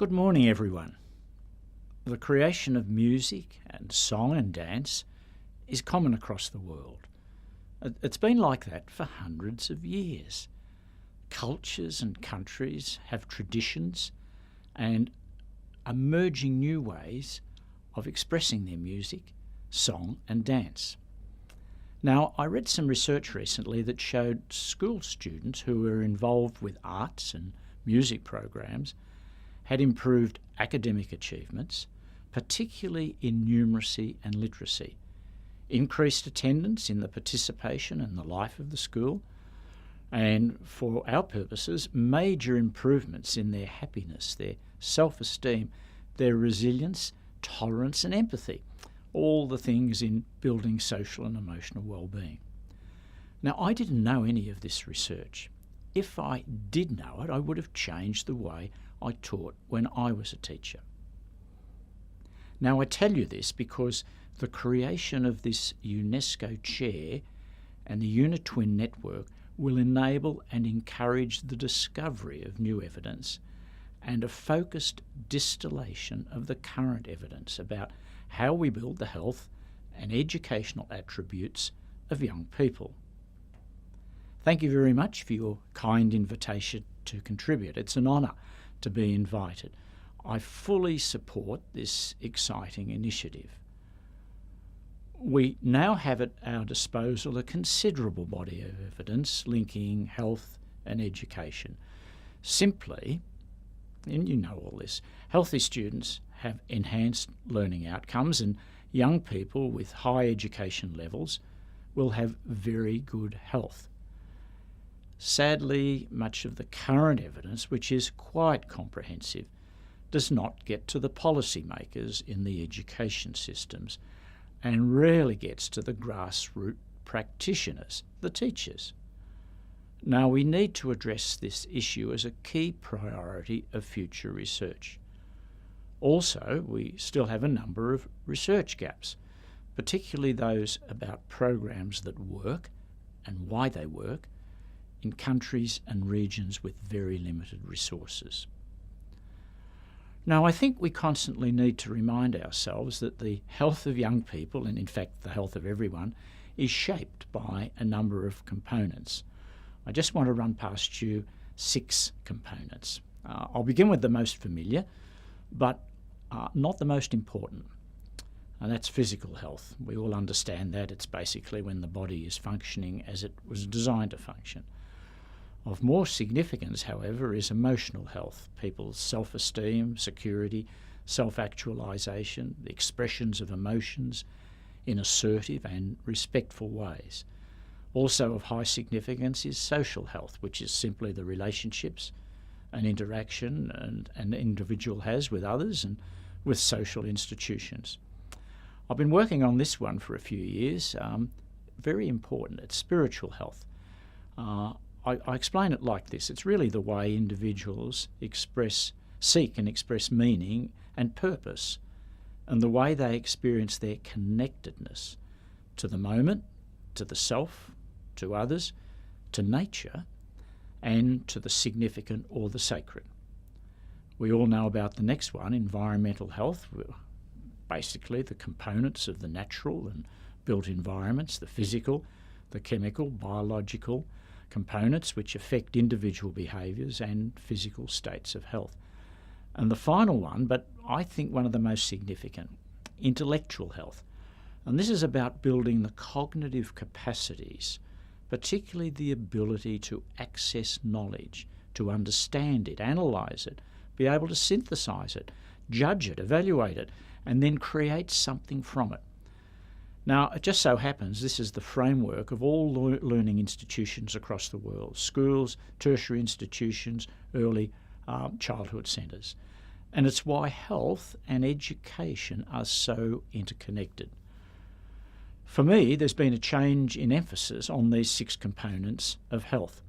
Good morning, everyone. The creation of music and song and dance is common across the world. It's been like that for hundreds of years. Cultures and countries have traditions and emerging new ways of expressing their music, song and dance. Now, I read some research recently that showed school students who were involved with arts and music programs had improved academic achievements, particularly in numeracy and literacy, increased attendance in the participation and the life of the school, and for our purposes, major improvements in their happiness, their self-esteem, their resilience, tolerance and empathy, all the things in building social and emotional well-being. Now, I didn't know any of this research. If I did know it, I would have changed the way I taught when I was a teacher. Now, I tell you this because the creation of this UNESCO chair and the UniTwin network will enable and encourage the discovery of new evidence and a focused distillation of the current evidence about how we build the health and educational attributes of young people. Thank you very much for your kind invitation to contribute. It's an honour to be invited. I fully support this exciting initiative. We now have at our disposal a considerable body of evidence linking health and education. Simply, and you know all this, healthy students have enhanced learning outcomes and young people with high education levels will have very good health. Sadly, much of the current evidence, which is quite comprehensive, does not get to the policymakers in the education systems and rarely gets to the grassroots practitioners, the teachers. Now, we need to address this issue as a key priority of future research. Also, we still have a number of research gaps, particularly those about programs that work and why they work in countries and regions with very limited resources. Now, I think we constantly need to remind ourselves that the health of young people, and in fact the health of everyone, is shaped by a number of components. I just want to run past you 6 components. I'll begin with the most familiar, but not the most important, and that's physical health. We all understand that. It's basically when the body is functioning as it was designed to function. Of more significance, however, is emotional health, people's self-esteem, security, self-actualisation, the expressions of emotions in assertive and respectful ways. Also of high significance is social health, which is simply the relationships and interaction an individual has with others and with social institutions. I've been working on this one for a few years. Very important. It's spiritual health. I explain it like this. It's really the way individuals seek and express meaning and purpose, and the way they experience their connectedness to the moment, to the self, to others, to nature, and to the significant or the sacred. We all know about the next one, environmental health, basically the components of the natural and built environments, the physical, the chemical, biological components which affect individual behaviours and physical states of health. And the final one, but I think one of the most significant, intellectual health. And this is about building the cognitive capacities, particularly the ability to access knowledge, to understand it, analyse it, be able to synthesise it, judge it, evaluate it, and then create something from it. Now, it just so happens this is the framework of all learning institutions across the world: schools, tertiary institutions, early childhood centres. And it's why health and education are so interconnected. For me, there's been a change in emphasis on these 6 components of health.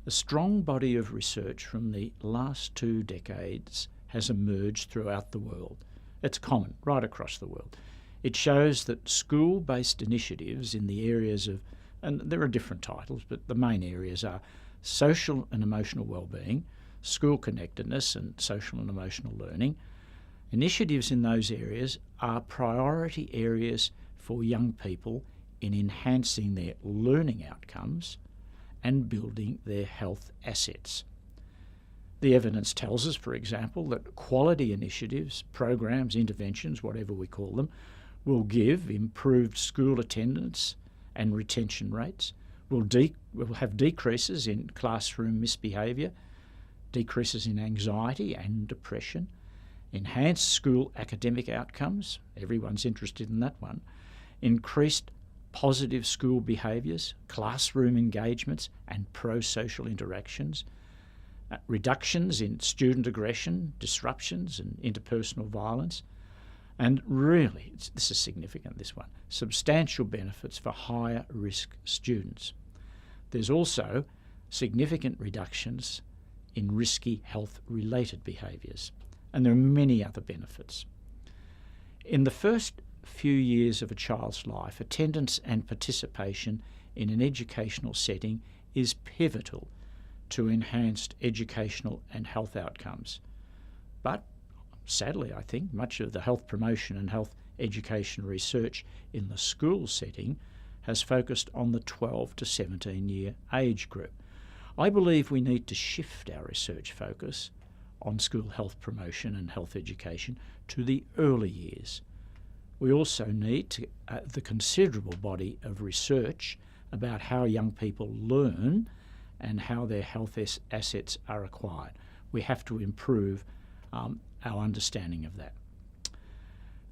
A strong body of research from the last 2 decades has emerged throughout the world. It's common right across the world. It shows that school-based initiatives in the areas of, and there are different titles, but the main areas are social and emotional well-being, school connectedness and social and emotional learning, initiatives in those areas are priority areas for young people in enhancing their learning outcomes and building their health assets. The evidence tells us, for example, that quality initiatives, programs, interventions, whatever we call them, will give improved school attendance and retention rates, will have decreases in classroom misbehaviour, decreases in anxiety and depression, enhanced school academic outcomes, everyone's interested in that one, increased positive school behaviours, classroom engagements and pro-social interactions, reductions in student aggression, disruptions and interpersonal violence, and really, this is significant, this one, substantial benefits for higher risk students. There's also significant reductions in risky health-related behaviours, and there are many other benefits. In the first few years of a child's life, attendance and participation in an educational setting is pivotal to enhanced educational and health outcomes. But sadly, I think, much of the health promotion and health education research in the school setting has focused on the 12 to 17 year age group. I believe we need to shift our research focus on school health promotion and health education to the early years. We also need the considerable body of research about how young people learn and how their health assets are acquired. We have to improve our understanding of that.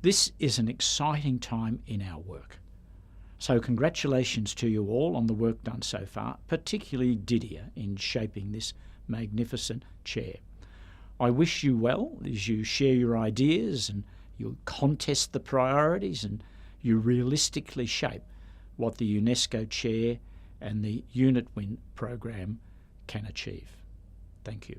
This is an exciting time in our work. So congratulations to you all on the work done so far, particularly Didier in shaping this magnificent chair. I wish you well as you share your ideas and you contest the priorities and you realistically shape what the UNESCO chair and the Unit Win program can achieve. Thank you.